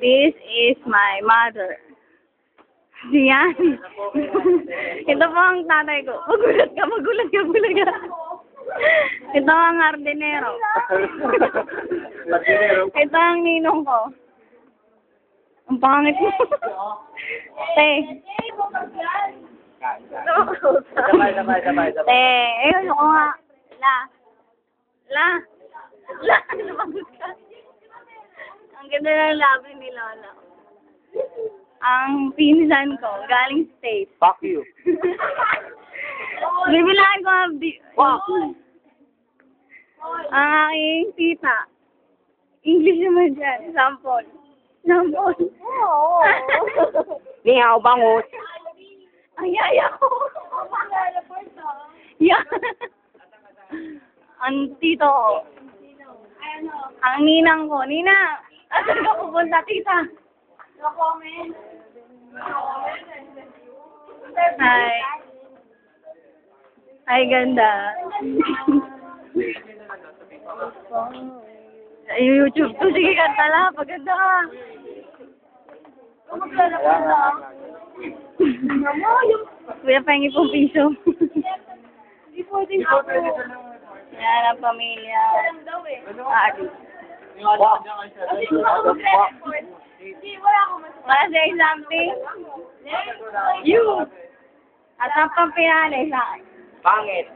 This is my mother. Siyan. Ito po ang tatay ko. Magulat ka. Ito ang hardinero. Ito ang ninong ko. Ang pangit mo. Te. Te. Ayun ko nga. La. Lumagot ka. Ang ganda ng labi ni Lola. Ang pinsan ko, galing States. Fuck you. Bibilaan ko ang Fuck. ang aking tita. English naman dyan. Sample. Ni hao bangus. Ay, ako. Yeah. Ang tito ko. Ang ninang ko. Nina, asan ka pupunta, tita? Hi. Ay, ganda. Ay, YouTube to. Sige, kanta lang. Paganda ka. Kuya, pahingi pong piso. Yan ang pamilya. Adi. Wanna say something? You. At ang pampinali sa akin. Pangit.